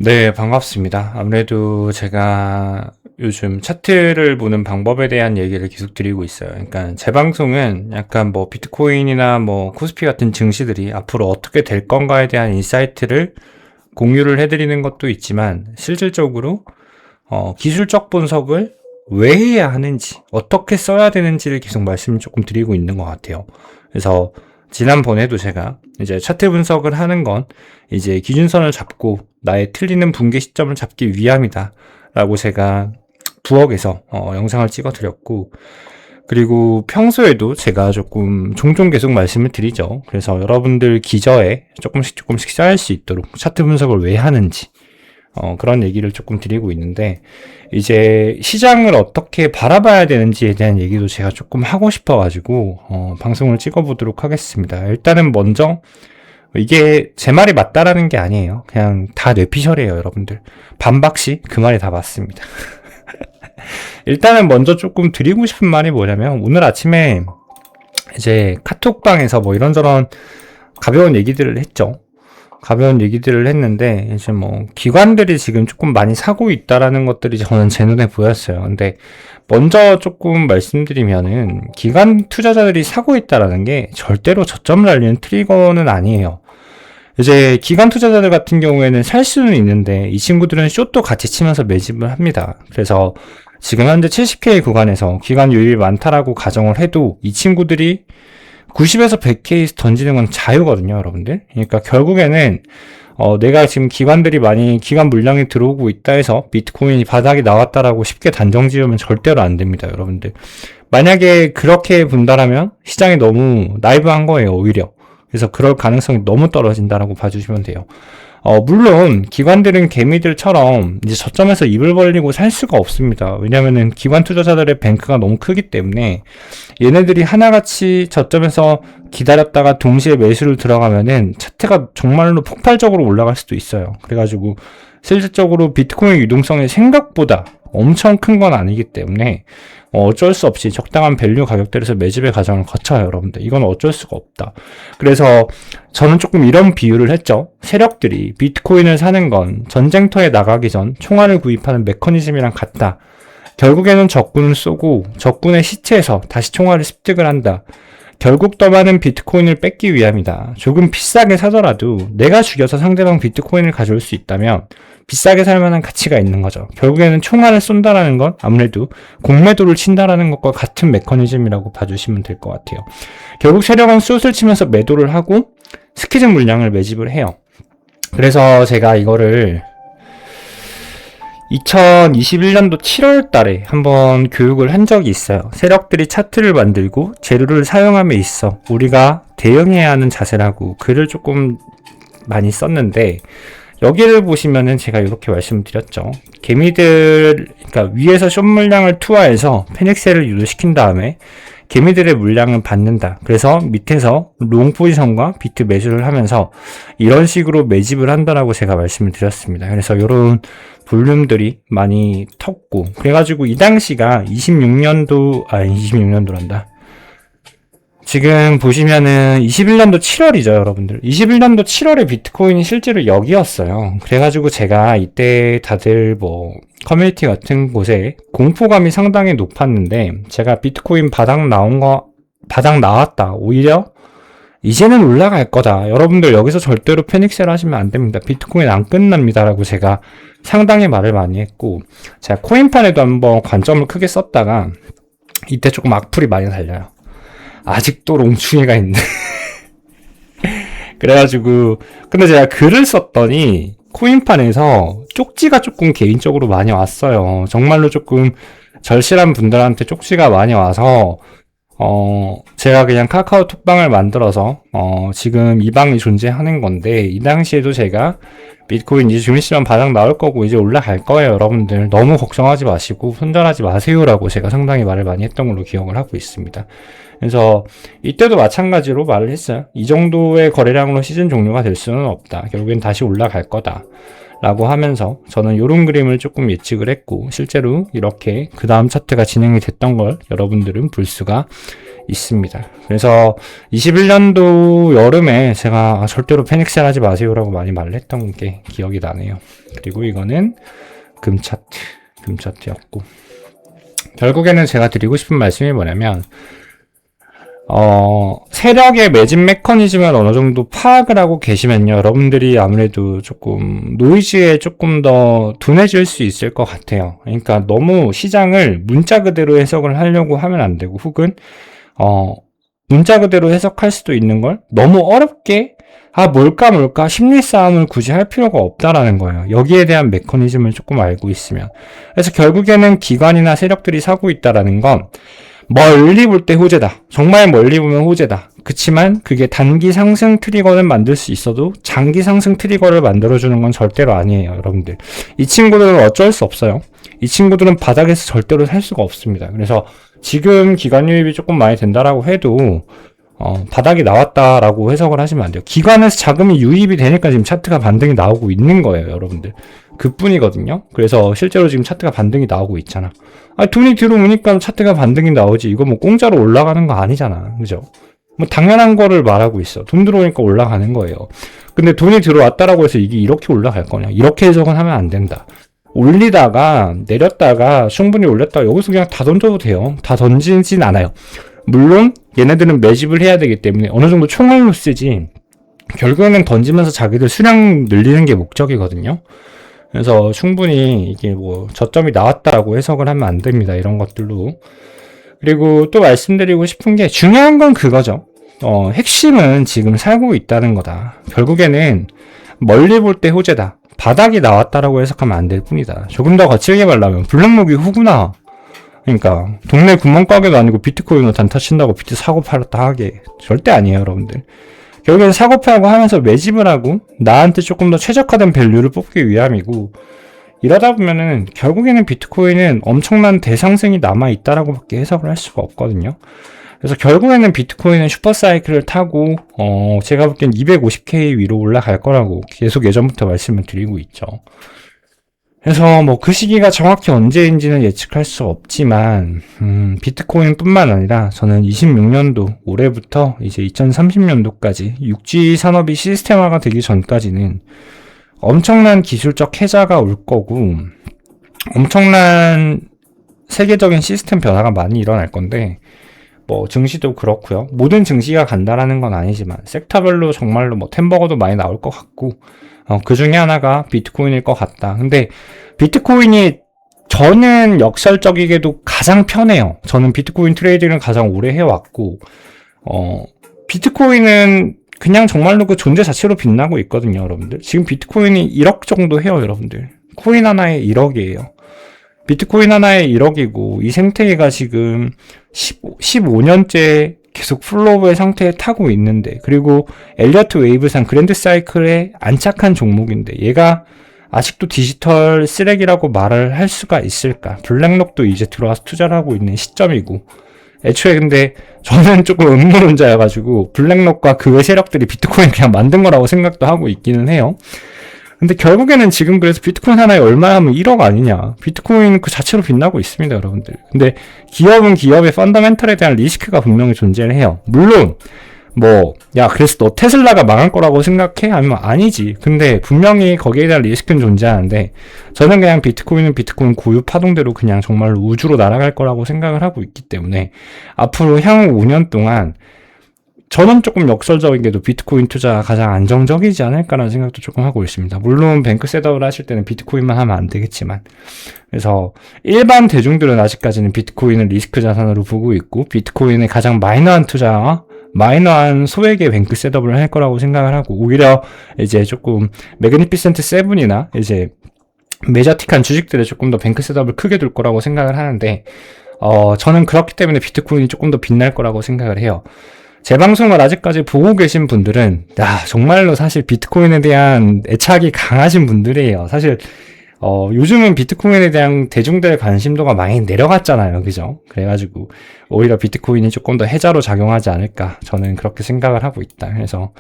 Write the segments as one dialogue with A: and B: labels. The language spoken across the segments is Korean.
A: 네, 반갑습니다. 아무래도 제가 요즘 차트를 보는 방법에 대한 얘기를 계속 드리고 있어요. 그러니까 제 방송은 약간 뭐 비트코인이나 뭐 코스피 같은 증시들이 앞으로 어떻게 될 건가에 대한 인사이트를 공유를 해드리는 것도 있지만 실질적으로 기술적 분석을 왜 해야 하는지, 어떻게 써야 되는지를 계속 말씀을 조금 드리고 있는 것 같아요. 그래서 지난번에도 제가 이제 차트 분석을 하는 건 이제 기준선을 잡고 나의 틀리는 붕괴 시점을 잡기 위함이다 라고 제가 부엌에서 영상을 찍어 드렸고, 그리고 평소에도 제가 조금 종종 계속 말씀을 드리죠. 그래서 여러분들 기저에 조금씩 쌓일 수 있도록 차트 분석을 왜 하는지 그런 얘기를 조금 드리고 있는데, 이제 시장을 어떻게 바라봐야 되는지에 대한 얘기도 제가 조금 하고 싶어가지고 방송을 찍어보도록 하겠습니다. 일단은 먼저 이게 제 말이 맞다라는 게 아니에요. 그냥 다 뇌피셜이에요, 여러분들. 반박시 그 말이 다 맞습니다. 일단은 먼저 조금 드리고 싶은 말이 뭐냐면, 오늘 아침에 이제 카톡방에서 뭐 이런저런 가벼운 얘기들을 했죠. 가벼운 얘기들을 했는데, 이제 뭐 기관들이 지금 조금 많이 사고 있다라는 것들이 저는 제 눈에 보였어요. 근데 먼저 조금 말씀드리면은, 기관 투자자들이 사고 있다라는 게 절대로 저점을 알리는 트리거는 아니에요. 이제 기관 투자자들 같은 경우에는 살 수는 있는데, 이 친구들은 숏도 같이 치면서 매집을 합니다. 그래서 지금 현재 70K 구간에서 기관 유입이 많다라고 가정을 해도 이 친구들이 90에서 100K 던지는 건 자유거든요, 여러분들. 그러니까 결국에는 내가 지금 기관들이 많이 기관 물량이 들어오고 있다 해서 비트코인이 바닥이 나왔다라고 쉽게 단정 지으면 절대로 안 됩니다, 여러분들. 만약에 그렇게 본다라면 시장이 너무 나이브한 거예요, 오히려. 그래서 그럴 가능성이 너무 떨어진다라고 봐주시면 돼요. 물론 기관들은 개미들처럼 이제 저점에서 입을 벌리고 살 수가 없습니다. 왜냐면은 기관 투자자들의 뱅크가 너무 크기 때문에 얘네들이 하나같이 저점에서 기다렸다가 동시에 매수를 들어가면은 차트가 정말로 폭발적으로 올라갈 수도 있어요. 그래가지고 실질적으로 비트코인 유동성이 생각보다 엄청 큰 건 아니기 때문에 어쩔 수 없이 적당한 밸류 가격대에서 매집의 과정을 거쳐요, 여러분들. 이건 어쩔 수가 없다. 그래서 저는 조금 이런 비유를 했죠. 세력들이 비트코인을 사는 건 전쟁터에 나가기 전 총알을 구입하는 메커니즘이랑 같다. 결국에는 적군을 쏘고 적군의 시체에서 다시 총알을 습득을 한다. 결국 더 많은 비트코인을 뺏기 위함이다. 조금 비싸게 사더라도 내가 죽여서 상대방 비트코인을 가져올 수 있다면 비싸게 살 만한 가치가 있는 거죠. 결국에는 총알을 쏜다라는 건 아무래도 공매도를 친다라는 것과 같은 메커니즘이라고 봐주시면 될 것 같아요. 결국 세력은 숏을 치면서 매도를 하고 스키즈 물량을 매집을 해요. 그래서 제가 이거를 2021년도 7월 달에 한번 교육을 한 적이 있어요. 세력들이 차트를 만들고 재료를 사용함에 있어 우리가 대응해야 하는 자세라고 글을 조금 많이 썼는데, 여기를 보시면은 제가 이렇게 말씀드렸죠. 개미들, 그러니까 위에서 숏 물량을 투하해서 페닉셀을 유도시킨 다음에 개미들의 물량을 받는다. 그래서 밑에서 롱 포지션과 비트 매수를 하면서 이런 식으로 매집을 한다라고 제가 말씀을 드렸습니다. 그래서 이런 볼륨들이 많이 텄고, 그래가지고 이 당시가 26년도란다. 지금 보시면은 21년도 7월이죠, 여러분들. 21년도 7월에 비트코인이 실제로 여기였어요. 그래가지고 제가 이때 다들 뭐 커뮤니티 같은 곳에 공포감이 상당히 높았는데, 제가 비트코인 바닥 나왔다. 오히려 이제는 올라갈 거다. 여러분들 여기서 절대로 패닉셀 하시면 안 됩니다. 비트코인 안 끝납니다. 라고 제가 상당히 말을 많이 했고, 제가 코인판에도 한번 관점을 크게 썼다가 이때 조금 악플이 많이 달려요. 아직도 롱충이가 있네. 그래가지고, 근데 제가 글을 썼더니 코인판에서 쪽지가 조금 개인적으로 많이 왔어요. 정말로 조금 절실한 분들한테 쪽지가 많이 와서 제가 그냥 카카오톡방을 만들어서 지금 이 방이 존재하는 건데, 이 당시에도 제가 비트코인 이제 좀 있으면 바닥 나올 거고 이제 올라갈 거예요, 여러분들 너무 걱정하지 마시고 손절하지 마세요라고 제가 상당히 말을 많이 했던 걸로 기억을 하고 있습니다. 그래서 이때도 마찬가지로 말을 했어요. 이 정도의 거래량으로 시즌 종료가 될 수는 없다. 결국엔 다시 올라갈 거다 라고 하면서 저는 이런 그림을 조금 예측을 했고, 실제로 이렇게 그 다음 차트가 진행이 됐던 걸 여러분들은 볼 수가 있습니다. 그래서 21년도 여름에 제가 절대로 패닉셀 하지 마세요라고 많이 말했던 게 기억이 나네요. 그리고 이거는 금 차트였고, 결국에는 제가 드리고 싶은 말씀이 뭐냐면, 세력의 매집 메커니즘을 어느 정도 파악을 하고 계시면요, 여러분들이 아무래도 조금 노이즈에 조금 더 둔해질 수 있을 것 같아요. 그러니까 너무 시장을 문자 그대로 해석을 하려고 하면 안 되고, 혹은 문자 그대로 해석할 수도 있는 걸 너무 어렵게 뭘까 심리 싸움을 굳이 할 필요가 없다라는 거예요. 여기에 대한 메커니즘을 조금 알고 있으면. 그래서 결국에는 기관이나 세력들이 사고 있다라는 건 멀리 볼 때 호재다. 정말 멀리 보면 호재다. 그치만 그게 단기 상승 트리거는 만들 수 있어도 장기 상승 트리거를 만들어주는 건 절대로 아니에요, 여러분들. 이 친구들은 어쩔 수 없어요. 이 친구들은 바닥에서 절대로 살 수가 없습니다. 그래서 지금 기관 유입이 조금 많이 된다라고 해도 바닥이 나왔다라고 해석을 하시면 안 돼요. 기관에서 자금이 유입이 되니까 지금 차트가 반등이 나오고 있는 거예요, 여러분들. 그뿐이거든요. 그래서 실제로 지금 차트가 반등이 나오고 있잖아. 돈이 들어오니까 차트가 반등이 나오지. 이거 뭐 공짜로 올라가는 거 아니잖아. 그죠? 뭐 당연한 거를 말하고 있어. 돈 들어오니까 올라가는 거예요. 근데 돈이 들어왔다라고 해서 이게 이렇게 올라갈 거냐? 이렇게 해석은 하면 안 된다. 올리다가 내렸다가 충분히 올렸다가 여기서 그냥 다 던져도 돼요. 다 던지진 않아요. 물론 얘네들은 매집을 해야 되기 때문에 어느 정도 총알로 쓰지, 결국에는 던지면서 자기들 수량 늘리는 게 목적이거든요. 그래서 충분히 이게 뭐 저점이 나왔다라고 해석을 하면 안 됩니다. 이런 것들로. 그리고 또 말씀드리고 싶은 게, 중요한 건 그거죠. 핵심은 지금 살고 있다는 거다. 결국에는 멀리 볼 때 호재다. 바닥이 나왔다라고 해석하면 안 될 뿐이다. 조금 더 거칠게 말하면 블랙록이 후구나. 그러니까 동네 구멍가게도 아니고 비트코인으로 단타 친다고 비트 사고 팔았다 하게 절대 아니에요, 여러분들. 결국엔 사고 팔고 하면서 매집을 하고 나한테 조금 더 최적화된 밸류를 뽑기 위함이고, 이러다 보면은 결국에는 비트코인은 엄청난 대상승이 남아있다라고 밖에 해석을 할 수가 없거든요. 그래서 결국에는 비트코인은 슈퍼사이클을 타고 제가 볼 땐 250K 위로 올라갈 거라고 계속 예전부터 말씀을 드리고 있죠. 그래서 뭐 그 시기가 정확히 언제인지는 예측할 수 없지만 비트코인 뿐만 아니라 저는 26년도 올해부터 이제 2030년도까지 6G 산업이 시스템화가 되기 전까지는 엄청난 기술적 혜자가 올 거고, 엄청난 세계적인 시스템 변화가 많이 일어날 건데, 뭐 증시도 그렇고요. 모든 증시가 간다라는 건 아니지만 섹터별로 정말로 뭐 템버거도 많이 나올 것 같고, 그 중에 하나가 비트코인일 것 같다. 근데 비트코인이 저는 역설적이게도 가장 편해요. 저는 비트코인 트레이딩을 가장 오래 해왔고, 비트코인은 그냥 정말로 그 존재 자체로 빛나고 있거든요, 여러분들. 지금 비트코인이 1억 정도 해요, 여러분들. 코인 하나에 1억이에요. 비트코인 하나에 1억이고, 이 생태계가 지금 15년째 계속 플로우의 상태에 타고 있는데, 그리고 엘리어트 웨이브상 그랜드 사이클에 안착한 종목인데, 얘가 아직도 디지털 쓰레기라고 말을 할 수가 있을까? 블랙록도 이제 들어와서 투자를 하고 있는 시점이고, 애초에 근데 저는 조금 음모론자여가지고 블랙록과 그 외 세력들이 비트코인 그냥 만든 거라고 생각도 하고 있기는 해요. 근데 결국에는 지금 그래서 비트코인 하나에 얼마 하면 1억 아니냐. 비트코인 그 자체로 빛나고 있습니다, 여러분들. 근데 기업은 기업의 펀더멘털에 대한 리스크가 분명히 존재를 해요. 물론 그래서 너 테슬라가 망할 거라고 생각해? 아니면 아니지. 근데 분명히 거기에 대한 리스크는 존재하는데, 저는 그냥 비트코인은 비트코인 고유 파동대로 그냥 정말로 우주로 날아갈 거라고 생각을 하고 있기 때문에, 앞으로 향후 5년 동안 저는 조금 역설적인게도 비트코인 투자가 가장 안정적이지 않을까라는 생각도 조금 하고 있습니다. 물론 뱅크 셋업을 하실 때는 비트코인만 하면 안 되겠지만, 그래서 일반 대중들은 아직까지는 비트코인을 리스크 자산으로 보고 있고, 비트코인의 가장 마이너한 투자와 마이너한 소액의 뱅크 셋업을 할 거라고 생각을 하고, 오히려 이제 조금 매그니피센트 세븐이나 이제 메저틱한 주식들에 조금 더 뱅크 셋업을 크게 둘 거라고 생각을 하는데, 저는 그렇기 때문에 비트코인이 조금 더 빛날 거라고 생각을 해요. 제 방송을 아직까지 보고 계신 분들은 정말로 사실 비트코인에 대한 애착이 강하신 분들이에요. 사실 요즘은 비트코인에 대한 대중들의 관심도가 많이 내려갔잖아요. 그죠? 그래가지고, 오히려 비트코인이 조금 더 해자로 작용하지 않을까. 저는 그렇게 생각을 하고 있다. 그래서,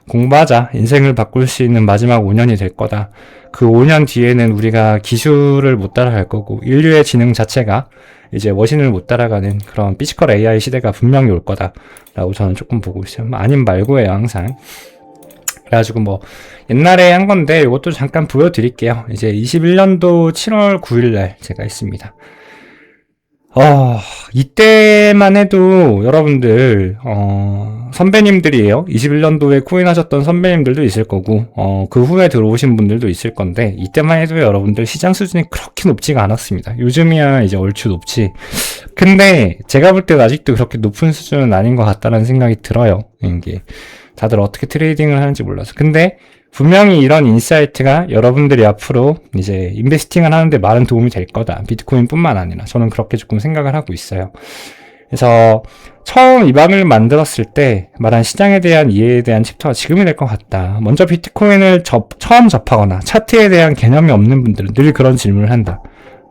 A: 공부하자. 인생을 바꿀 수 있는 마지막 5년이 될 거다. 그 5년 뒤에는 우리가 기술을 못 따라갈 거고, 인류의 지능 자체가 이제 머신을 못 따라가는 그런 피지컬 AI 시대가 분명히 올 거다라고 저는 조금 보고 있어요. 아님 말고예요, 항상. 그래가지고 뭐 옛날에 한 건데 이것도 잠깐 보여드릴게요. 이제 21년도 7월 9일날 제가 했습니다. 이때만 해도 여러분들 선배님들이에요. 21년도에 코인 하셨던 선배님들도 있을 거고 그 후에 들어오신 분들도 있을 건데 이때만 해도 여러분들 시장 수준이 그렇게 높지가 않았습니다. 요즘이야 이제 얼추 높지. 근데 제가 볼 때는 아직도 그렇게 높은 수준은 아닌 것 같다는 생각이 들어요. 이게 다들 어떻게 트레이딩을 하는지 몰라서. 근데 분명히 이런 인사이트가 여러분들이 앞으로 이제 인베스팅을 하는데 많은 도움이 될 거다. 비트코인 뿐만 아니라 저는 그렇게 조금 생각을 하고 있어요. 그래서 처음 이 방을 만들었을 때 말한 시장에 대한 이해에 대한 챕터가 지금이 될 것 같다. 먼저 비트코인을 처음 접하거나 차트에 대한 개념이 없는 분들은 늘 그런 질문을 한다.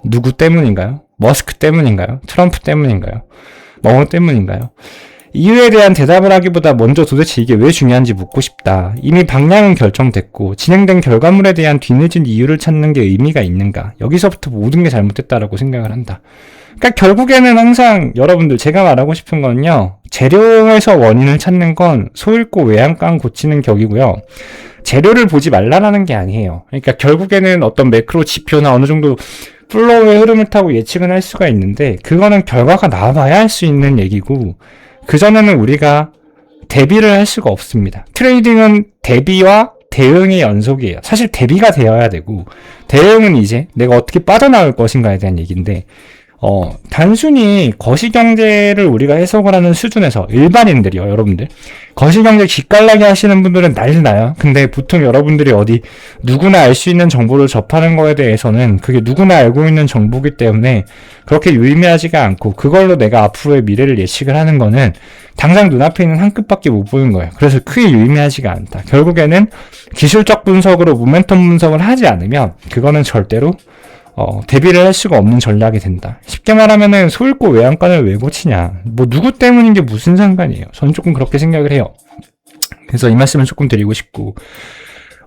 A: 누구 때문인가요? 머스크 때문인가요? 트럼프 때문인가요? 뭐 때문인가요? 이유에 대한 대답을 하기보다 먼저 도대체 이게 왜 중요한지 묻고 싶다. 이미 방향은 결정됐고 진행된 결과물에 대한 뒤늦은 이유를 찾는 게 의미가 있는가. 여기서부터 모든 게 잘못됐다라고 생각을 한다. 그러니까 결국에는 항상 여러분들 제가 말하고 싶은 건요. 재료에서 원인을 찾는 건 소잃고 외양간 고치는 격이고요. 재료를 보지 말라라는 게 아니에요. 그러니까 결국에는 어떤 매크로 지표나 어느 정도 플로우의 흐름을 타고 예측은 할 수가 있는데 그거는 결과가 나와봐야 할 수 있는 얘기고 그전에는 우리가 대비를 할 수가 없습니다. 트레이딩은 대비와 대응의 연속이에요. 사실 대비가 되어야 되고 대응은 이제 내가 어떻게 빠져나올 것인가에 대한 얘기인데 단순히 거시경제를 우리가 해석을 하는 수준에서 일반인들이요, 여러분들. 거시경제 기깔나게 하시는 분들은 난리 나요. 근데 보통 여러분들이 어디 누구나 알 수 있는 정보를 접하는 거에 대해서는 그게 누구나 알고 있는 정보이기 때문에 그렇게 유의미하지가 않고 그걸로 내가 앞으로의 미래를 예측을 하는 거는 당장 눈앞에 있는 한 끗밖에 못 보는 거예요. 그래서 크게 유의미하지가 않다. 결국에는 기술적 분석으로 모멘텀 분석을 하지 않으면 그거는 절대로 대비를 할 수가 없는 전략이 된다. 쉽게 말하면은 소잃고 외양간을 왜 고치냐. 뭐 누구 때문인 게 무슨 상관이에요. 저는 조금 그렇게 생각을 해요. 그래서 이 말씀을 조금 드리고 싶고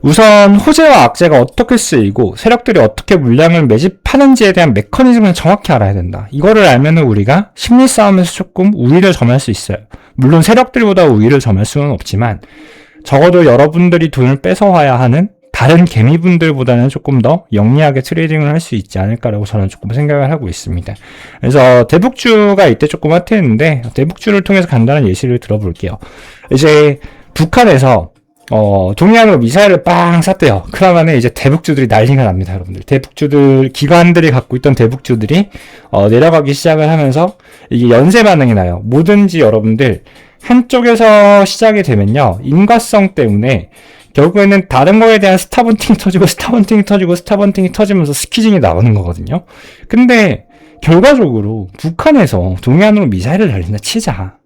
A: 우선 호재와 악재가 어떻게 쓰이고 세력들이 어떻게 물량을 매집하는지에 대한 메커니즘을 정확히 알아야 된다. 이거를 알면은 우리가 심리 싸움에서 조금 우위를 점할 수 있어요. 물론 세력들보다 우위를 점할 수는 없지만 적어도 여러분들이 돈을 뺏어와야 하는 다른 개미분들보다는 조금 더 영리하게 트레이딩을 할 수 있지 않을까라고 저는 조금 생각을 하고 있습니다. 그래서 대북주가 이때 조금 핫했는데 대북주를 통해서 간단한 예시를 들어볼게요. 이제 북한에서 동해안으로 미사일을 빵 쐈대요. 그러면은 이제 대북주들이 난리가 납니다, 여러분들. 대북주들, 기관들이 갖고 있던 대북주들이 내려가기 시작을 하면서 이게 연쇄 반응이 나요. 뭐든지 여러분들 한쪽에서 시작이 되면요, 인과성 때문에 결국에는 다른 거에 대한 스타번팅이 터지고 스타번팅이 터지면서 스키징이 나오는 거거든요. 근데 결과적으로 북한에서 동해안으로 미사일을 날린다 치자.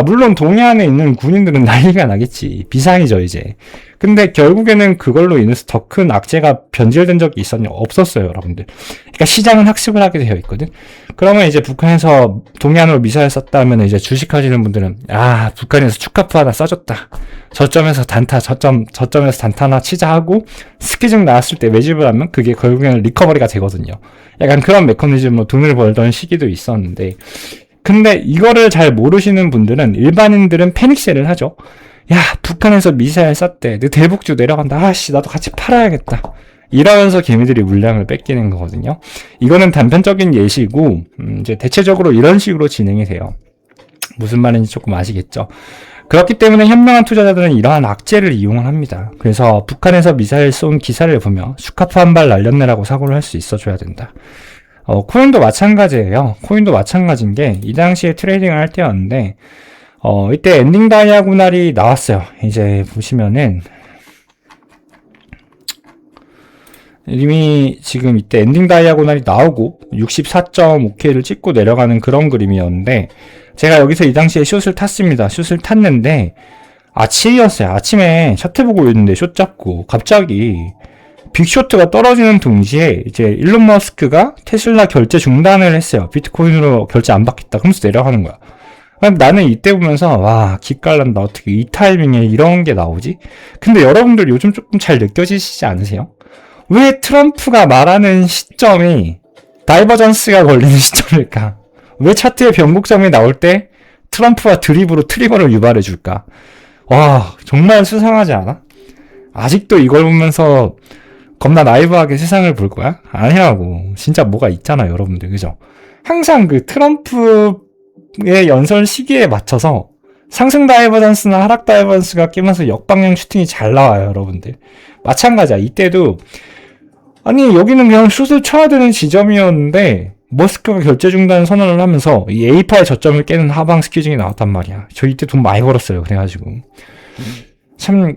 A: 물론 동해안에 있는 군인들은 난리가 나겠지. 비상이죠, 이제. 근데 결국에는 그걸로 인해서 더 큰 악재가 변질된 적이 있었냐? 없었어요, 여러분들. 그러니까 시장은 학습을 하게 되어 있거든. 그러면 이제 북한에서 동해안으로 미사일 쐈다 하면 이제 주식하시는 분들은 북한에서 축하프 하나 쏴줬다. 저점에서 단타, 저점에서 단타 하나 치자 하고 스키징 나왔을 때 매집을 하면 그게 결국에는 리커버리가 되거든요. 약간 그런 메커니즘으로 돈을 벌던 시기도 있었는데 근데 이거를 잘 모르시는 분들은 일반인들은 패닉셀을 하죠. 야, 북한에서 미사일 쐈대. 내 대북주 내려간다. 나도 같이 팔아야겠다. 이러면서 개미들이 물량을 뺏기는 거거든요. 이거는 단편적인 예시고 이제 대체적으로 이런 식으로 진행이 돼요. 무슨 말인지 조금 아시겠죠? 그렇기 때문에 현명한 투자자들은 이러한 악재를 이용을 합니다. 그래서 북한에서 미사일 쏜 기사를 보며 슈카프 한 발 날렸네라고 사고를 할 수 있어줘야 된다. 코인도 마찬가지예요. 코인도 마찬가지인 게, 이 당시에 트레이딩을 할 때였는데, 이때 엔딩 다이아고날이 나왔어요. 이제 보시면은, 이미 지금 이때 엔딩 다이아고날이 나오고, 64.5K를 찍고 내려가는 그런 그림이었는데, 제가 여기서 이 당시에 숏을 탔습니다. 숏을 탔는데, 아침이었어요. 아침에 차트 보고 있는데 숏 잡고, 갑자기, 빅쇼트가 떨어지는 동시에 이제 일론 머스크가 테슬라 결제 중단을 했어요. 비트코인으로 결제 안 받겠다. 그러면서 내려가는 거야. 나는 이때 보면서 와 기깔난다. 어떻게 이 타이밍에 이런 게 나오지? 근데 여러분들 요즘 조금 잘 느껴지시지 않으세요? 왜 트럼프가 말하는 시점이 다이버전스가 걸리는 시점일까? 왜 차트에 변곡점이 나올 때 트럼프와 드립으로 트리거를 유발해 줄까? 와 정말 수상하지 않아? 아직도 이걸 보면서 겁나 나이브하게 세상을 볼 거야? 아니라고. 진짜 뭐가 있잖아 여러분들. 그죠? 항상 그 트럼프의 연설 시기에 맞춰서 상승 다이버전스나 하락 다이버전스가 끼면서 역방향 슈팅이 잘 나와요 여러분들. 마찬가지야. 이때도 아니 여기는 그냥 슛을 쳐야 되는 지점이었는데 머스크가 결제 중단 선언을 하면서 이 A8의 저점을 깨는 하방 스퀴징이 나왔단 말이야. 저 이때 돈 많이 벌었어요. 그래가지고 참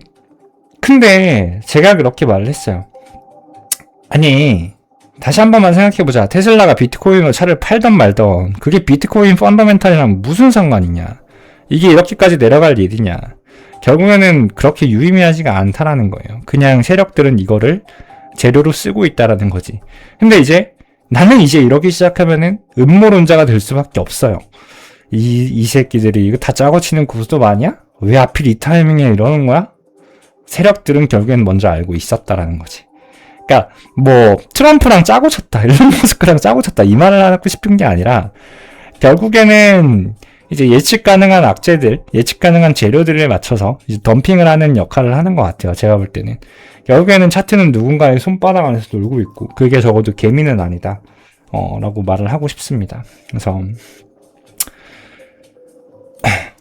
A: 근데 제가 그렇게 말을 했어요. 아니 다시 한 번만 생각해보자. 테슬라가 비트코인으로 차를 팔던 말던 그게 비트코인 펀더멘탈이랑 무슨 상관이냐. 이게 이렇게까지 내려갈 일이냐. 결국에는 그렇게 유의미하지가 않다라는 거예요. 그냥 세력들은 이거를 재료로 쓰고 있다라는 거지. 근데 이제 나는 이제 이러기 시작하면은 음모론자가 될 수밖에 없어요. 이 새끼들이 이거 다 짜고 치는 고스톱 아니야? 왜 하필 이 타이밍에 이러는 거야? 세력들은 결국엔 먼저 알고 있었다라는 거지. 그러니까 뭐 트럼프랑 짜고 쳤다, 일론 머스크랑 짜고 쳤다 이 말을 하고 싶은 게 아니라 결국에는 이제 예측 가능한 악재들, 예측 가능한 재료들에 맞춰서 이제 덤핑을 하는 역할을 하는 것 같아요. 제가 볼 때는. 결국에는 차트는 누군가의 손바닥 안에서 놀고 있고 그게 적어도 개미는 아니다. 라고 말을 하고 싶습니다. 그래서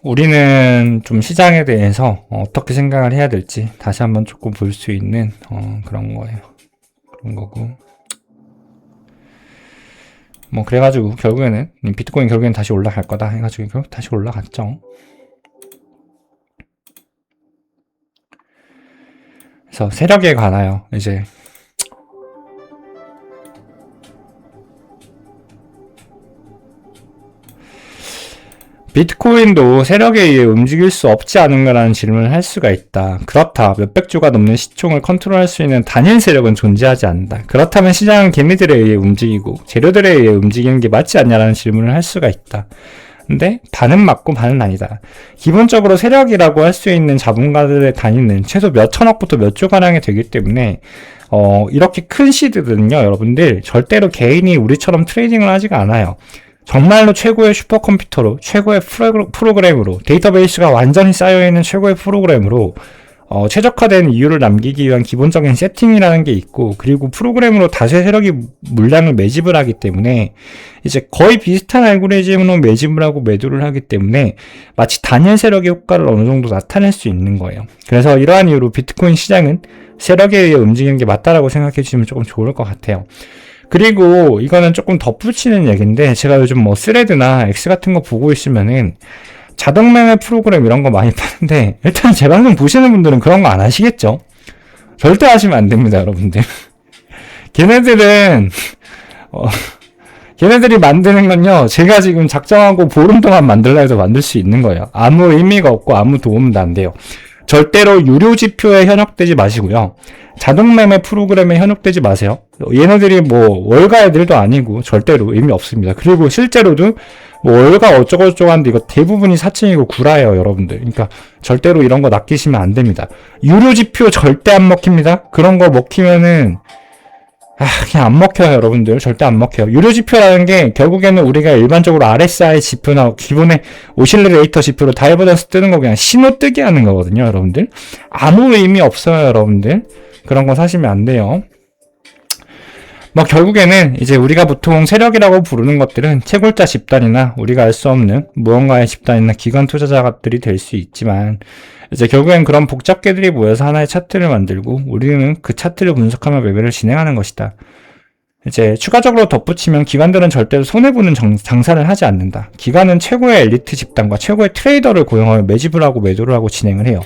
A: 우리는 좀 시장에 대해서 어떻게 생각을 해야 될지 다시 한번 조금 볼 수 있는 그런 거예요. 그런 거고. 뭐 그래가지고 결국에는 비트코인 결국엔 다시 올라갈 거다 해가지고 결국 다시 올라갔죠. 그래서 세력에 관하여 이제 비트코인도 세력에 의해 움직일 수 없지 않은가라는 질문을 할 수가 있다. 그렇다. 몇백 조가 넘는 시총을 컨트롤할 수 있는 단일 세력은 존재하지 않는다. 그렇다면 시장은 개미들에 의해 움직이고 재료들에 의해 움직이는 게 맞지 않냐라는 질문을 할 수가 있다. 근데 반은 맞고 반은 아니다. 기본적으로 세력이라고 할 수 있는 자본가들의 단위는 최소 몇 천억부터 몇 조가량이 되기 때문에 이렇게 큰 시드들은요 여러분들 절대로 개인이 우리처럼 트레이딩을 하지가 않아요. 정말로 최고의 슈퍼컴퓨터로 최고의 프로그램으로 데이터베이스가 완전히 쌓여있는 최고의 프로그램으로 최적화된 이유를 남기기 위한 기본적인 세팅이라는 게 있고 그리고 프로그램으로 다수의 세력이 물량을 매집을 하기 때문에 이제 거의 비슷한 알고리즘으로 매집을 하고 매도를 하기 때문에 마치 단일 세력의 효과를 어느 정도 나타낼 수 있는 거예요. 그래서 이러한 이유로 비트코인 시장은 세력에 의해 움직이는 게 맞다라고 생각해 주시면 조금 좋을 것 같아요. 그리고 이거는 조금 덧붙이는 얘기인데 제가 요즘 뭐 스레드나 X 같은 거 보고 있으면은 자동 매매 프로그램 이런 거 많이 파는데 일단 제 방송 보시는 분들은 그런 거 안 하시겠죠? 절대 하시면 안 됩니다 여러분들. 걔네들은 걔네들이 만드는 건요 제가 지금 작정하고 보름 동안 만들라 해도 만들 수 있는 거예요. 아무 의미가 없고 아무 도움도 안 돼요. 절대로 유료 지표에 현혹되지 마시고요. 자동 매매 프로그램에 현혹되지 마세요. 얘네들이 뭐 월가 애들도 아니고 절대로 의미 없습니다. 그리고 실제로도 뭐 월가 어쩌고저쩌고 하는데 이거 대부분이 4층이고 구라예요 여러분들. 그러니까 절대로 이런 거 낚이시면 안 됩니다. 유료 지표 절대 안 먹힙니다. 그런 거 먹히면은 그냥 안 먹혀요 여러분들. 절대 안 먹혀요. 유료 지표라는 게 결국에는 우리가 일반적으로 RSI 지표나 기본의 오실레이터 지표로 다이버전스 뜨는 거 그냥 신호 뜨게 하는 거거든요 여러분들. 아무 의미 없어요 여러분들. 그런 거 사시면 안 돼요. 뭐 결국에는 이제 우리가 보통 세력이라고 부르는 것들은 채굴자 집단이나 우리가 알 수 없는 무언가의 집단이나 기관 투자자들이 될 수 있지만 이제 결국엔 그런 복잡계들이 모여서 하나의 차트를 만들고 우리는 그 차트를 분석하며 매매를 진행하는 것이다. 이제 추가적으로 덧붙이면 기관들은 절대로 손해보는 장사를 하지 않는다. 기관은 최고의 엘리트 집단과 최고의 트레이더를 고용하여 매집을 하고 매도를 하고 진행을 해요.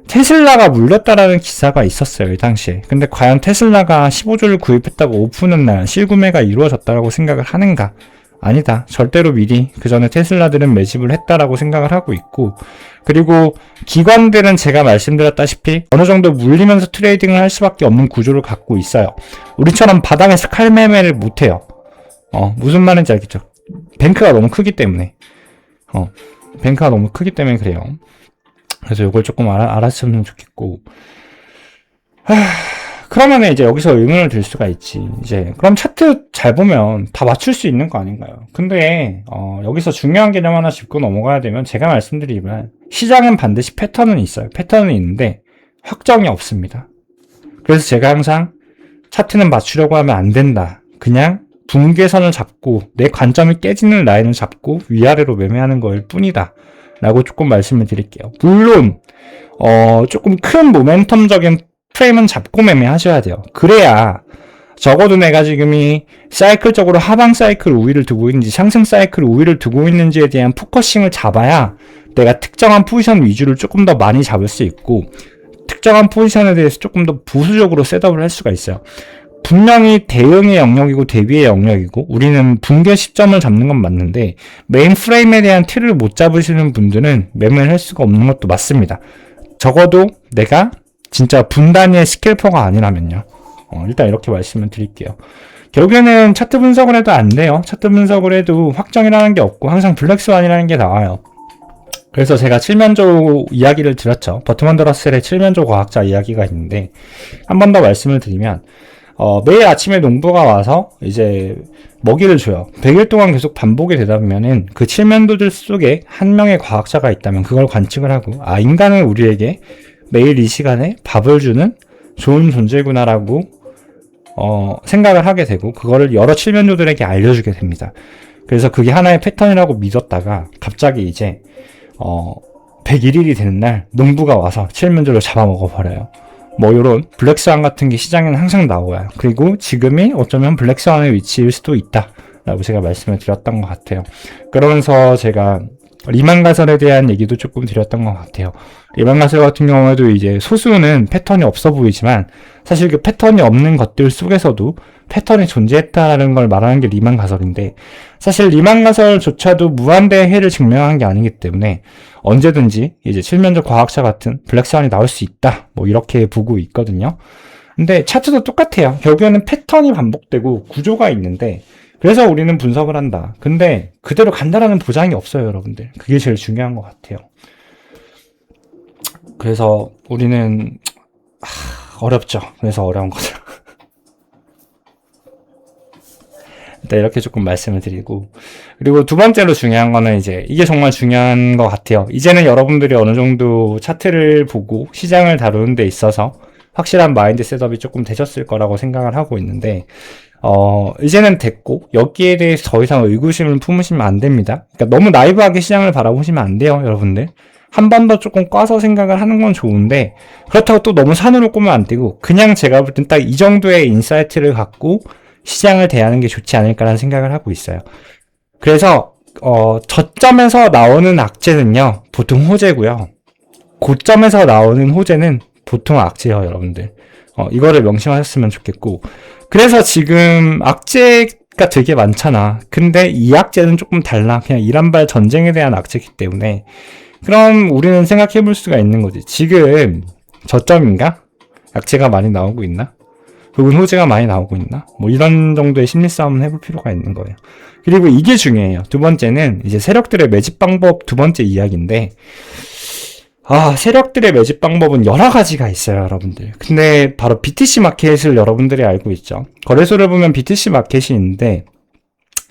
A: 테슬라가 물렸다라는 기사가 있었어요 이 당시에. 근데 과연 테슬라가 15조를 구입했다고 오프는 날 실구매가 이루어졌다고 생각을 하는가? 아니다. 절대로 미리 그 전에 테슬라들은 매집을 했다라고 생각을 하고 있고, 그리고 기관들은 제가 말씀드렸다시피 어느 정도 물리면서 트레이딩을 할 수밖에 없는 구조를 갖고 있어요. 우리처럼 바닥에서 칼매매를 못해요. 무슨 말인지 알겠죠? 뱅크가 너무 크기 때문에. 뱅크가 너무 크기 때문에 그래요. 그래서 이걸 조금 알았으면 좋겠고. 그러면 이제 여기서 의문을 들 수가 있지. 이제 그럼 차트 잘 보면 다 맞출 수 있는 거 아닌가요? 근데 여기서 중요한 개념 하나 짚고 넘어가야 되면, 제가 말씀드리면 시장은 반드시 패턴은 있어요. 패턴은 있는데 확정이 없습니다. 그래서 제가 항상 차트는 맞추려고 하면 안 된다. 그냥 붕괴선을 잡고 내 관점이 깨지는 라인을 잡고 위아래로 매매하는 거일 뿐이다 라고 조금 말씀을 드릴게요. 물론 조금 큰 모멘텀적인 프레임은 잡고 매매하셔야 돼요. 그래야 적어도 내가 지금이 사이클적으로 하방 사이클 우위를 두고 있는지 상승 사이클 우위를 두고 있는지에 대한 포커싱을 잡아야 내가 특정한 포지션 위주를 조금 더 많이 잡을 수 있고, 특정한 포지션에 대해서 조금 더 보수적으로 셋업을 할 수가 있어요. 분명히 대응의 영역이고 대비의 영역이고 우리는 붕괴 시점을 잡는 건 맞는데, 메인 프레임에 대한 틀을 못 잡으시는 분들은 매매를 할 수가 없는 것도 맞습니다. 적어도 내가 진짜 분단위의 스캘퍼가 아니라면요. 일단 이렇게 말씀을 드릴게요. 결국에는 차트 분석을 해도 안 돼요. 차트 분석을 해도 확정이라는 게 없고 항상 블랙스완이라는 게 나와요. 그래서 제가 칠면조 이야기를 드렸죠. 버트먼 드러셀의 칠면조 과학자 이야기가 있는데, 한 번 더 말씀을 드리면 매일 아침에 농부가 와서 이제 먹이를 줘요. 100일 동안 계속 반복이 되다 보면은 그 칠면조들 속에 한 명의 과학자가 있다면 그걸 관측을 하고, 인간은 우리에게 매일 이 시간에 밥을 주는 좋은 존재구나라고 생각을 하게 되고, 그거를 여러 칠면조들에게 알려주게 됩니다. 그래서 그게 하나의 패턴이라고 믿었다가 갑자기 이제 101일이 되는 날 농부가 와서 칠면조를 잡아먹어버려요. 뭐 요런 블랙스완 같은 게 시장에는 항상 나와요. 그리고 지금이 어쩌면 블랙스완의 위치일 수도 있다 라고 제가 말씀을 드렸던 것 같아요. 그러면서 제가 리만 가설에 대한 얘기도 조금 드렸던 것 같아요. 리만 가설 같은 경우에도 이제 소수는 패턴이 없어 보이지만 사실 그 패턴이 없는 것들 속에서도 패턴이 존재했다는 걸 말하는 게 리만 가설인데, 사실 리만 가설조차도 무한대의 해를 증명한 게 아니기 때문에 언제든지 이제 칠면조 과학자 같은 블랙스완이 나올 수 있다, 뭐 이렇게 보고 있거든요. 근데 차트도 똑같아요. 결국에는 패턴이 반복되고 구조가 있는데, 그래서 우리는 분석을 한다. 근데 그대로 간다라는 보장이 없어요, 여러분들. 그게 제일 중요한 것 같아요. 그래서 우리는 어렵죠. 그래서 어려운 거죠. 일단 이렇게 조금 말씀을 드리고, 그리고 두 번째로 중요한 거는 이제 이게 정말 중요한 것 같아요. 이제는 여러분들이 어느 정도 차트를 보고 시장을 다루는 데 있어서 확실한 마인드 셋업이 조금 되셨을 거라고 생각을 하고 있는데, 이제는 됐고 여기에 대해서 더 이상 의구심을 품으시면 안 됩니다. 그러니까 너무 나이브하게 시장을 바라보시면 안 돼요, 여러분들. 한 번 더 조금 꽈서 생각을 하는 건 좋은데, 그렇다고 또 너무 산으로 꼬면 안 되고, 그냥 제가 볼 땐 딱 이 정도의 인사이트를 갖고 시장을 대하는 게 좋지 않을까라는 생각을 하고 있어요. 그래서 저점에서 나오는 악재는요 보통 호재고요, 고점에서 나오는 호재는 보통 악재예요, 여러분들. 이거를 명심하셨으면 좋겠고, 그래서 지금 악재가 되게 많잖아. 근데 이 악재는 조금 달라. 그냥 이란발 전쟁에 대한 악재이기 때문에. 그럼 우리는 생각해 볼 수가 있는 거지. 지금 저점인가? 악재가 많이 나오고 있나? 혹은 호재가 많이 나오고 있나? 뭐 이런 정도의 심리 싸움을 해볼 필요가 있는 거예요. 그리고 이게 중요해요. 두 번째는 이제 세력들의 매집 방법 두 번째 이야기인데, 세력들의 매집 방법은 여러 가지가 있어요, 여러분들. 근데 바로 BTC 마켓을 여러분들이 알고 있죠. 거래소를 보면 BTC 마켓이 있는데,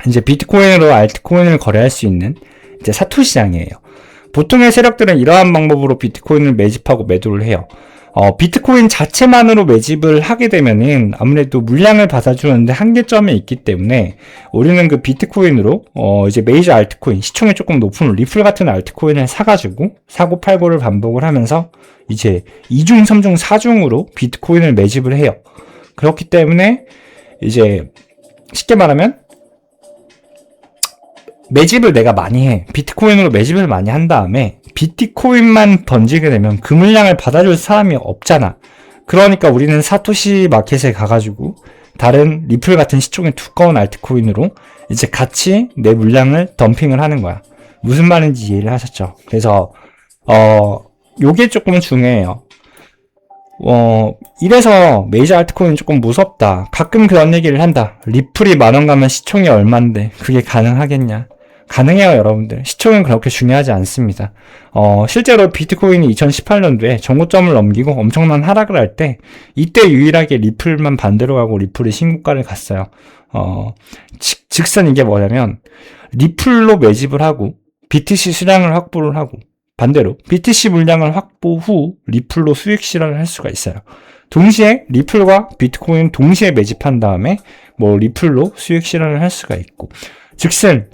A: 이제 비트코인으로 알트코인을 거래할 수 있는 이제 사토 시장이에요. 보통의 세력들은 이러한 방법으로 비트코인을 매집하고 매도를 해요. 비트코인 자체만으로 매집을 하게 되면은 아무래도 물량을 받아주는데 한계점이 있기 때문에 우리는 그 비트코인으로 이제 메이저 알트코인, 시총이 조금 높은 리플 같은 알트코인을 사가지고 사고 팔고를 반복을 하면서 이제 2중, 3중, 4중으로 비트코인을 매집을 해요. 그렇기 때문에 이제 쉽게 말하면 매집을 내가 많이 해. 비트코인으로 매집을 많이 한 다음에 비트코인만 던지게 되면 그 물량을 받아줄 사람이 없잖아. 그러니까 우리는 사토시 마켓에 가가지고 다른 리플 같은 시총이 두꺼운 알트코인으로 이제 같이 내 물량을 덤핑을 하는 거야. 무슨 말인지 이해를 하셨죠? 그래서 요게 조금 중요해요. 이래서 메이저 알트코인 조금 무섭다. 가끔 그런 얘기를 한다. 리플이 10,000원 가면 시총이 얼만데 그게 가능하겠냐? 가능해요, 여러분들. 시총은 그렇게 중요하지 않습니다. 실제로 비트코인이 2018년도에 정고점을 넘기고 엄청난 하락을 할 때, 이때 유일하게 리플만 반대로 가고 리플이 신고가를 갔어요. 즉슨 이게 뭐냐면, 리플로 매집을 하고, BTC 수량을 확보를 하고, 반대로 BTC 물량을 확보 후 리플로 수익 실현을 할 수가 있어요. 동시에 리플과 비트코인 동시에 매집한 다음에 뭐 리플로 수익 실현을 할 수가 있고, 즉슨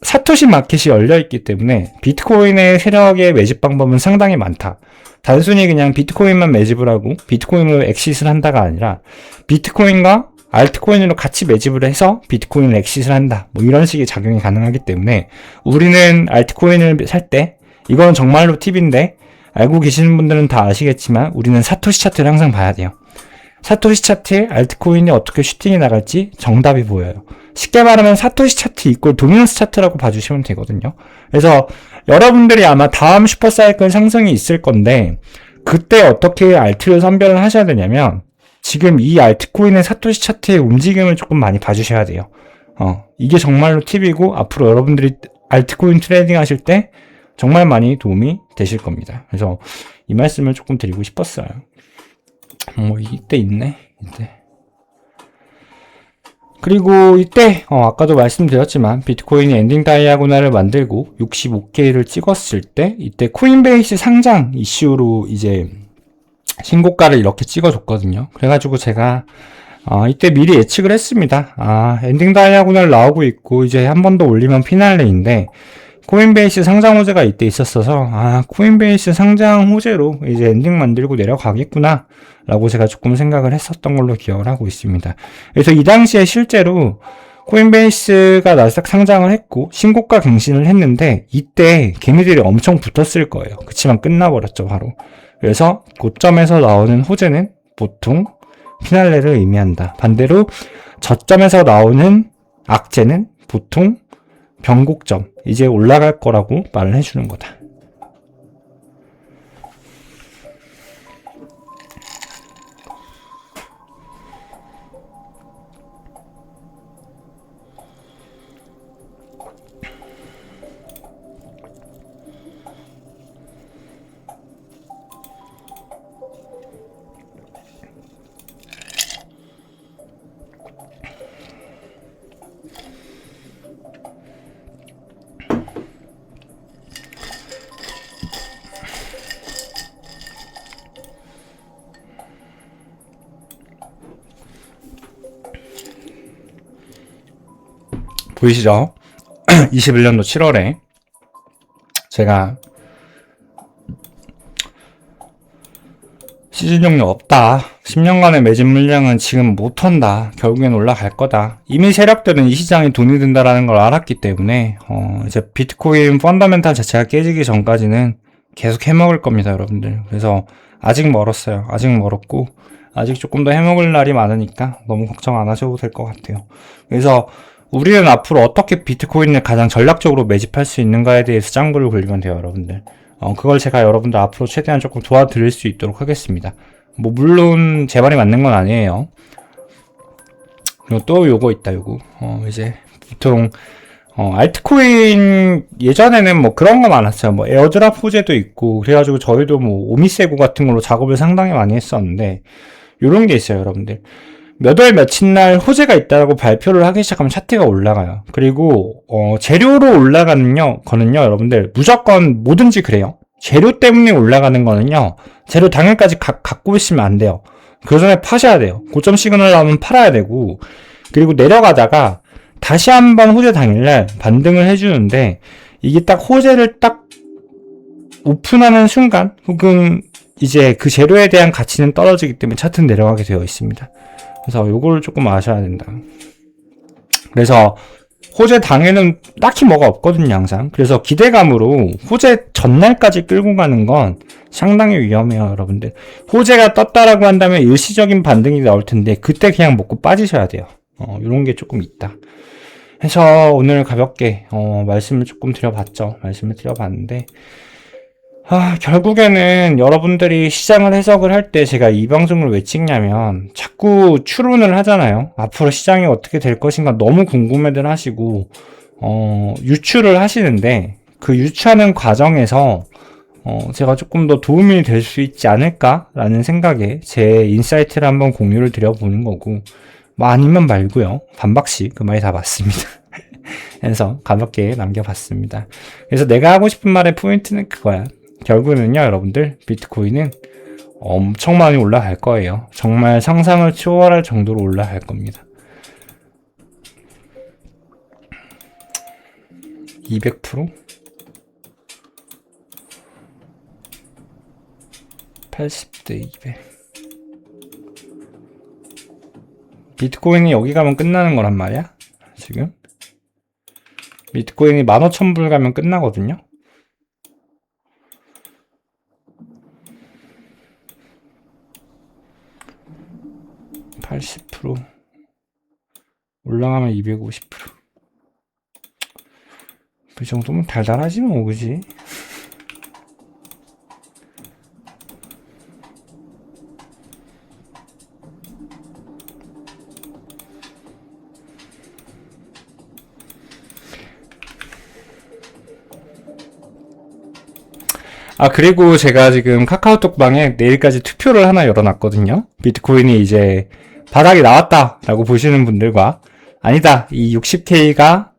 A: 사토시 마켓이 열려있기 때문에 비트코인의 세력의 매집 방법은 상당히 많다. 단순히 그냥 비트코인만 매집을 하고 비트코인으로 엑싯을 한다가 아니라 비트코인과 알트코인으로 같이 매집을 해서 비트코인을 엑싯을 한다. 뭐 이런 식의 작용이 가능하기 때문에 우리는 알트코인을 살 때 이건 정말로 팁인데 알고 계시는 분들은 다 아시겠지만 우리는 사토시 차트를 항상 봐야 돼요. 사토시 차트에 알트코인이 어떻게 슈팅이 나갈지 정답이 보여요. 쉽게 말하면 사토시 차트 이꼴 도미넌스 차트라고 봐주시면 되거든요. 그래서 여러분들이 아마 다음 슈퍼사이클 상승이 있을 건데 그때 어떻게 알트를 선별을 하셔야 되냐면 지금 이 알트코인의 사토시 차트의 움직임을 조금 많이 봐주셔야 돼요. 이게 정말로 팁이고 앞으로 여러분들이 알트코인 트레이딩 하실 때 정말 많이 도움이 되실 겁니다. 그래서 이 말씀을 조금 드리고 싶었어요. 이때 있네. 이때. 그리고 이때 아까도 말씀드렸지만 비트코인이 엔딩 다이아고날을 만들고 65K를 찍었을 때 이때 코인베이스 상장 이슈로 이제 신고가를 이렇게 찍어줬거든요. 그래가지고 제가 이때 미리 예측을 했습니다. 엔딩 다이아고날 나오고 있고 이제 한 번 더 올리면 피날레인데 코인베이스 상장 호재가 이때 있었어서 코인베이스 상장 호재로 이제 엔딩 만들고 내려가겠구나 라고 제가 조금 생각을 했었던 걸로 기억을 하고 있습니다. 그래서 이 당시에 실제로 코인베이스가 나스닥 상장을 했고 신고가 갱신을 했는데 이때 개미들이 엄청 붙었을 거예요. 그치만 끝나버렸죠 바로. 그래서 고점에서 나오는 호재는 보통 피날레를 의미한다. 반대로 저점에서 나오는 악재는 보통 변곡점, 이제 올라갈 거라고 말을 해주는 거다. 보이시죠? 21년도 7월에 제가 시즌 종료 없다. 10년간의 매집 물량은 지금 못한다. 결국엔 올라갈 거다. 이미 세력들은 이 시장에 돈이 든다라는 걸 알았기 때문에 이제 비트코인 펀더멘탈 자체가 깨지기 전까지는 계속 해먹을 겁니다, 여러분들. 그래서 아직 멀었어요. 아직 멀었고 아직 조금 더 해먹을 날이 많으니까 너무 걱정 안 하셔도 될 것 같아요. 그래서 우리는 앞으로 어떻게 비트코인을 가장 전략적으로 매집할 수 있는가에 대해서 짱구를 굴리면 돼요, 여러분들. 그걸 제가 여러분들 앞으로 최대한 조금 도와드릴 수 있도록 하겠습니다. 물론 제 말이 맞는 건 아니에요. 그리고 또 요거 있다, 요거. 이제 보통 알트코인 예전에는 그런 거 많았어요. 에어드랍 호재도 있고 그래가지고 저희도 오미세고 같은 걸로 작업을 상당히 많이 했었는데 요런 게 있어요, 여러분들. 몇 월 며칠 날 호재가 있다라고 발표를 하기 시작하면 차트가 올라가요. 그리고 재료로 올라가는 거는요, 여러분들 무조건 뭐든지 그래요. 재료 때문에 올라가는 거는요, 재료 당일까지 갖고 있으면 안 돼요. 그 전에 파셔야 돼요. 고점 시그널 나오면 팔아야 되고, 그리고 내려가다가 다시 한번 호재 당일날 반등을 해주는데 이게 딱 호재를 딱 오픈하는 순간 혹은 이제 그 재료에 대한 가치는 떨어지기 때문에 차트는 내려가게 되어 있습니다. 그래서 요거를 조금 아셔야 된다. 그래서 호재 당에는 딱히 뭐가 없거든요, 항상. 그래서 기대감으로 호재 전날까지 끌고 가는 건 상당히 위험해요, 여러분들. 호재가 떴다라고 한다면 일시적인 반등이 나올 텐데, 그때 그냥 먹고 빠지셔야 돼요. 요런 게 조금 있다. 해서 오늘 가볍게, 말씀을 조금 드려봤죠. 말씀을 드려봤는데, 결국에는 여러분들이 시장을 해석을 할 때 제가 이 방송을 왜 찍냐면 자꾸 추론을 하잖아요. 앞으로 시장이 어떻게 될 것인가 너무 궁금해들 하시고 유추를 하시는데 그 유추하는 과정에서 제가 조금 더 도움이 될 수 있지 않을까라는 생각에 제 인사이트를 한번 공유를 드려보는 거고 뭐 아니면 말고요. 반박식 그 말이 다 맞습니다. 그래서 가볍게 남겨봤습니다. 그래서 내가 하고 싶은 말의 포인트는 그거야. 결국은요, 여러분들, 비트코인은 엄청 많이 올라갈 거예요. 정말 상상을 초월할 정도로 올라갈 겁니다. 200%? 80대 200. 비트코인이 여기 가면 끝나는 거란 말이야? 지금? 비트코인이 15,000불 가면 끝나거든요? 80% 올라가면 250%. 그 정도면 달달하지 뭐, 그지? 그리고 제가 지금 카카오톡 방에 내일까지 투표를 하나 열어놨거든요. 비트코인이 이제 바닥이 나왔다 라고 보시는 분들과 아니다, 이 60K가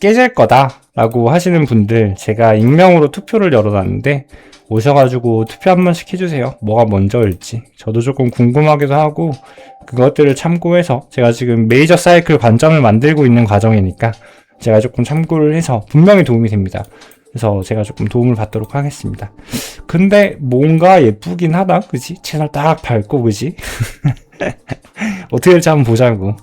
A: 깨질 거다 라고 하시는 분들, 제가 익명으로 투표를 열어놨는데 오셔가지고 투표 한 번씩 해주세요. 뭐가 먼저일지. 저도 조금 궁금하기도 하고 그것들을 참고해서 제가 지금 메이저 사이클 관점을 만들고 있는 과정이니까 제가 조금 참고를 해서 분명히 도움이 됩니다. 그래서 제가 조금 도움을 받도록 하겠습니다. 근데 뭔가 예쁘긴 하다, 그지? 채널 딱 밟고, 그지? 어떻게 될지 한번 보자고.